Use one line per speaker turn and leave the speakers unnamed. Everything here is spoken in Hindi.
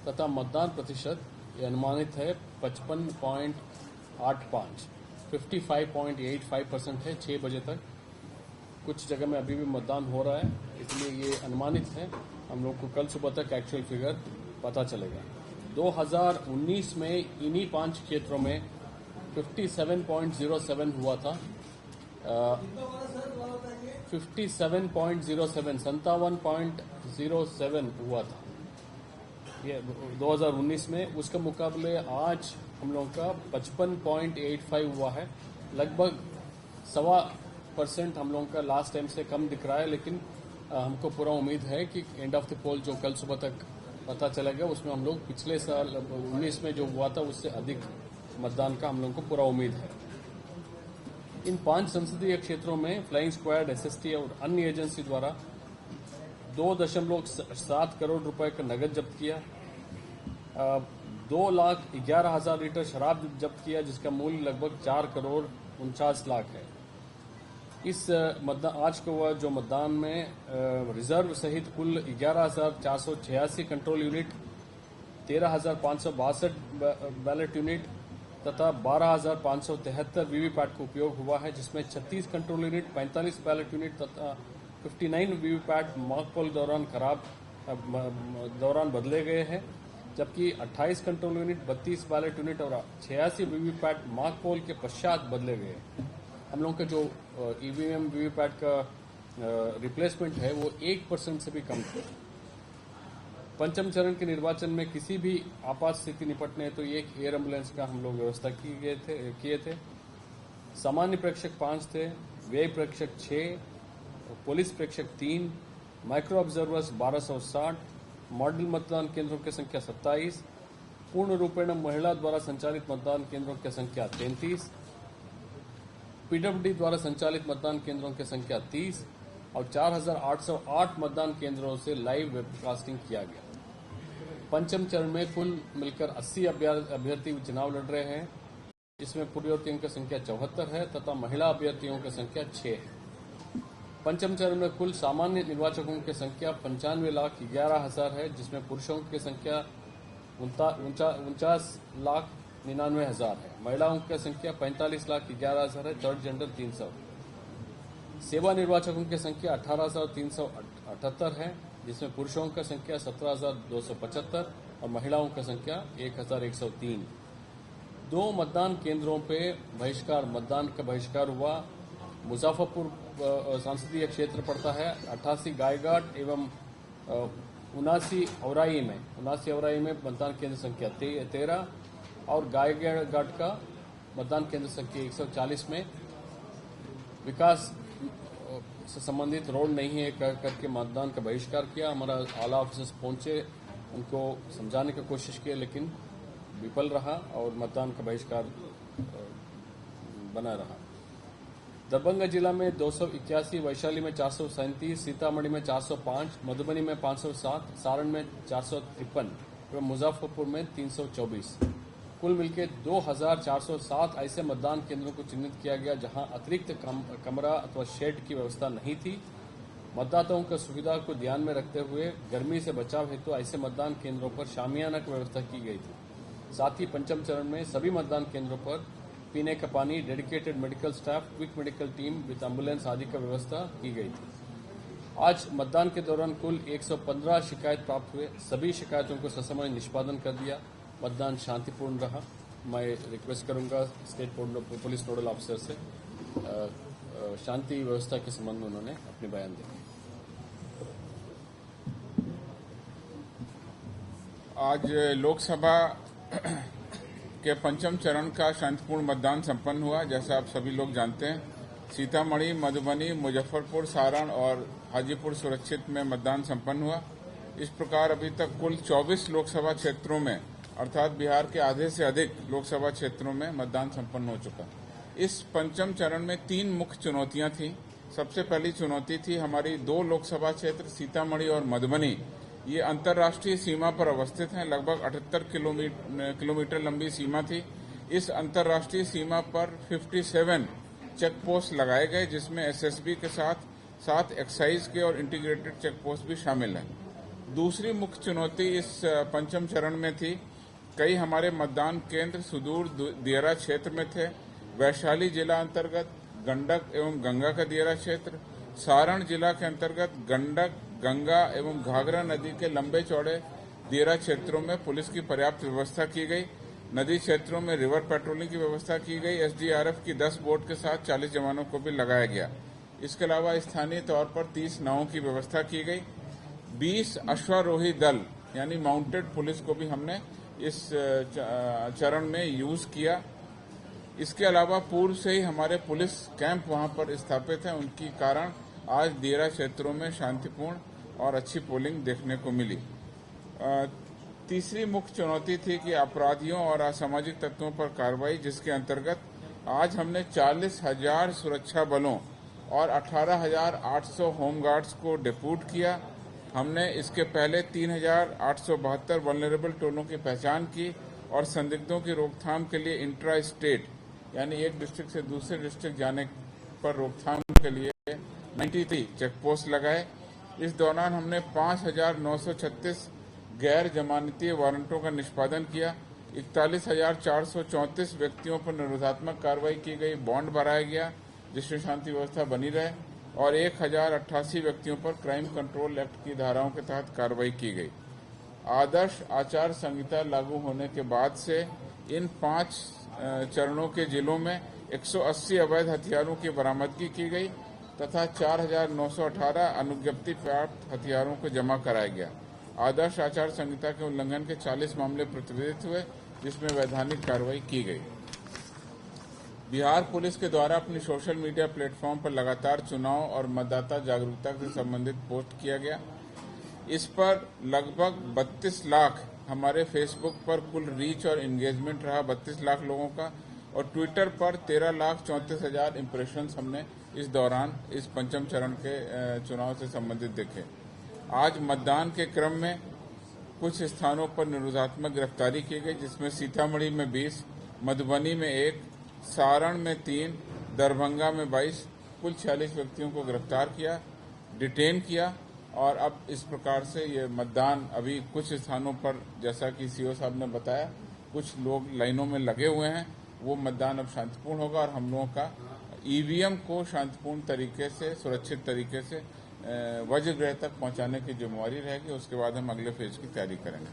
तथा मतदान प्रतिशत ये अनुमानित है 55.85 55.85% है 6 बजे तक। कुछ जगह में अभी भी मतदान हो रहा है, इसलिए ये अनुमानित है। हम लोग को कल सुबह तक एक्चुअल फिगर पता चलेगा। 2019 में इन्हीं 5 क्षेत्रों में 57.07 हुआ था। 57.07 हुआ था ये 2019 में। उसके मुकाबले आज हम लोगों का 55.85 हुआ है। लगभग 1.25% हम लोगों का लास्ट टाइम से कम दिख रहा है, लेकिन हमको पूरा उम्मीद है कि एंड ऑफ द पोल जो कल सुबह तक पता चलेगा उसमें हम लोग पिछले साल 19 में जो हुआ था उससे अधिक मतदान का हम लोगों को पूरा उम्मीद है। इन 5 संसदीय क्षेत्रों में फ्लाइंग स्क्वाड, एसएसटी और अन्य एजेंसी द्वारा 2.7 करोड़ रुपए का नगद जब्त किया, 2,11,000 लीटर शराब जब्त किया, जिसका मूल्य लगभग 4,49,00,000 है। इस आज को हुआ जो मतदान में रिजर्व सहित कुल 11,486 कंट्रोल यूनिट, 13,562 बैलेट यूनिट तथा 12,573 वीवीपैट का उपयोग हुआ है, जिसमें 36 कंट्रोल यूनिट, 45 बैलेट यूनिट तथा 59 वीवीपैट मॉक पोल दौरान बदले गए हैं, जबकि 28 कंट्रोल यूनिट, 32 बैलेट यूनिट और 86 वीवीपैट मॉक पोल के पश्चात बदले गए। हम लोगों का जो ईवीएम वीवीपैट का रिप्लेसमेंट है वो 1% से भी कम था। पंचम चरण के निर्वाचन में किसी भी आपात स्थिति निपटने तो एक एयर एम्बुलेंस का हम लोग व्यवस्था किए थे। सामान्य प्रेक्षक 5 थे, व्यय प्रेक्षक 6, पुलिस प्रेक्षक 3, माइक्रो ऑब्जर्वर्स 1260, मॉडल मतदान केंद्रों की संख्या 27, पूर्ण रूपेण महिला द्वारा संचालित मतदान केंद्रों की संख्या 33, पीडब्ल्यूडी द्वारा संचालित मतदान केंद्रों की संख्या 30 और 4,808 मतदान केंद्रों से लाइव वेबकास्टिंग किया गया। पंचम चरण में कुल मिलकर 80 अभ्यर्थी चुनाव लड़ रहे हैं, जिसमें पुरुषों की संख्या 74 है तथा महिला अभ्यर्थियों की संख्या 6 है। पंचम चरण में कुल सामान्य निर्वाचकों की संख्या 95,11,000 है, जिसमें पुरुषों की संख्या 49,99,000 है। महिलाओं की संख्या 45,11,000 है, थर्ड जेंडर 300। सेवा निर्वाचकों की संख्या 18,378 है, जिसमें पुरुषों की संख्या 17,275 और महिलाओं की संख्या 1,103। 2 मतदान केंद्रों पे मतदान का बहिष्कार हुआ। मुजफ्फरपुर संसदीय क्षेत्र पड़ता है, 88 गायघाट एवं 79 औराई में मतदान केंद्र संख्या 13 और गायघाट का मतदान केंद्र संख्या 140 में विकास से संबंधित रोड नहीं है करके मतदान का बहिष्कार किया। हमारा आला ऑफिसर्स पहुंचे, उनको समझाने की कोशिश की, लेकिन विफल रहा और मतदान का बहिष्कार बना रहा। दरभंगा जिला में 281, वैशाली में 437, सीतामढ़ी में 405, मधुबनी में 507, सारण में 453 एवं मुजफ्फरपुर में 324। कुल मिलकर 2,407 ऐसे मतदान केंद्रों को चिन्हित किया गया जहां अतिरिक्त कमरा अथवा शेड की व्यवस्था नहीं थी। मतदाताओं की सुविधा को ध्यान में रखते हुए गर्मी से बचाव हेतु ऐसे मतदान केंद्रों पर शामियाना की व्यवस्था की गई थी। साथ ही पंचम चरण में सभी मतदान केंद्रों पर पीने का पानी, dedicated medical staff, quick medical team with ambulance आदि की व्यवस्था की गई थी। आज मतदान के दौरान कुल 115 शिकायत प्राप्त हुए। सभी शिकायतों को ससमय निष्पादन कर दिया। मतदान शांतिपूर्ण रहा। मैं रिक्वेस्ट करूंगा स्टेट पुलिस नोडल ऑफिसर से शांति व्यवस्था के संबंध में उन्होंने अपने बयान दिए।
आज लोकसभा के पंचम चरण का शांतिपूर्ण मतदान संपन्न हुआ। जैसा आप सभी लोग जानते हैं, सीतामढ़ी, मधुबनी, मुजफ्फरपुर, सारण और हाजीपुर सुरक्षित में मतदान संपन्न हुआ। इस प्रकार अभी तक कुल 24 लोकसभा क्षेत्रों में अर्थात बिहार के आधे से अधिक लोकसभा क्षेत्रों में मतदान संपन्न हो चुका। इस पंचम चरण में 3 मुख्य चुनौतियां थीं। सबसे पहली चुनौती थी हमारी 2 लोकसभा क्षेत्र सीतामढ़ी और मधुबनी, ये अंतर्राष्ट्रीय सीमा पर अवस्थित हैं। लगभग 78 किलोमीटर लंबी सीमा थी। इस अंतर्राष्ट्रीय सीमा पर 57 चेक पोस्ट लगाए गए, जिसमें एसएसबी के साथ एक्साइज के और इंटीग्रेटेड चेक पोस्ट भी शामिल हैं। दूसरी मुख्य चुनौती इस पंचम चरण में थी। कई हमारे मतदान केंद्र सुदूर दियारा क्षेत्र में थे। वैशाली जिला अंतर्गत गंडक एवं गंगा का दियारा क्षेत्र, सारण जिला के अंतर्गत गंडक, गंगा एवं घाघरा नदी के लंबे चौड़े दियारा क्षेत्रों में पुलिस की पर्याप्त व्यवस्था की गई। नदी क्षेत्रों में रिवर पेट्रोलिंग की व्यवस्था की गई। एसडीआरएफ की 10 बोट के साथ 40 जवानों को भी लगाया गया। इसके अलावा स्थानीय तौर पर 30 नावों की व्यवस्था की गई। 20 अश्वारोही दल यानी माउंटेड पुलिस को भी हमने इस चरण में यूज किया। इसके अलावा पूर्व से ही हमारे पुलिस कैंप वहां पर स्थापित हैं, उनकी कारण आज दियारा क्षेत्रों में शांतिपूर्ण और अच्छी पोलिंग देखने को मिली। तीसरी मुख्य चुनौती थी कि अपराधियों और असामाजिक तत्वों पर कार्रवाई, जिसके अंतर्गत आज हमने 40,000 सुरक्षा बलों और 18,800 होमगार्ड्स को डिप्यूट किया। हमने इसके पहले 3,872 वल्नरेबल टोलों की पहचान की और संदिग्धों की रोकथाम के लिए इंट्रा स्टेट यानी एक डिस्ट्रिक्ट से दूसरे डिस्ट्रिक्ट जाने पर रोकथाम के लिए 93 चेकपोस्ट लगाए। इस दौरान हमने 5,936 गैर जमानती वारंटों का निष्पादन किया। 41,434 व्यक्तियों पर निरोधात्मक कार्रवाई की गई, बॉन्ड भराया गया जिससे शांति व्यवस्था बनी रहे और 1,088 व्यक्तियों पर क्राइम कंट्रोल एक्ट की धाराओं के तहत कार्रवाई की गई। आदर्श आचार संहिता लागू होने के बाद से इन 5 चरणों के जिलों में 180 अवैध हथियारों की बरामदगी की गई तथा 4,918 अनुज्ञप्ति प्राप्त हथियारों को जमा कराया गया। आदर्श आचार संहिता के उल्लंघन के 40 मामले प्रतिवेदित हुए, जिसमें वैधानिक कार्रवाई की गई। बिहार पुलिस के द्वारा अपनी सोशल मीडिया प्लेटफॉर्म पर लगातार चुनाव और मतदाता जागरूकता से संबंधित पोस्ट किया गया। इस पर लगभग 32 लाख हमारे फेसबुक पर कुल रीच और एंगेजमेंट रहा 32 लाख लोगों का और ट्विटर पर 13,34,000 इंप्रेशंस हमने इस दौरान इस पंचम चरण के चुनाव से संबंधित देखे। आज मतदान के क्रम में कुछ स्थानों पर निरोधात्मक गिरफ्तारी की गई, जिसमें सीतामढ़ी में 20, मधुबनी में 1, सारण में 3, दरभंगा में 22, कुल 46 व्यक्तियों को गिरफ्तार किया, डिटेन किया और अब इस प्रकार से ये मतदान अभी कुछ स्थानों पर, जैसा कि सीओ साहब ने बताया, कुछ लोग लाइनों में लगे हुए हैं। वो मतदान अब शांतिपूर्ण होगा और हम लोगों का ईवीएम को शांतिपूर्ण तरीके से, सुरक्षित तरीके से वज्रगृह तक पहुंचाने की जिम्मेवारी रहेगी। उसके बाद हम अगले फेज की तैयारी करेंगे।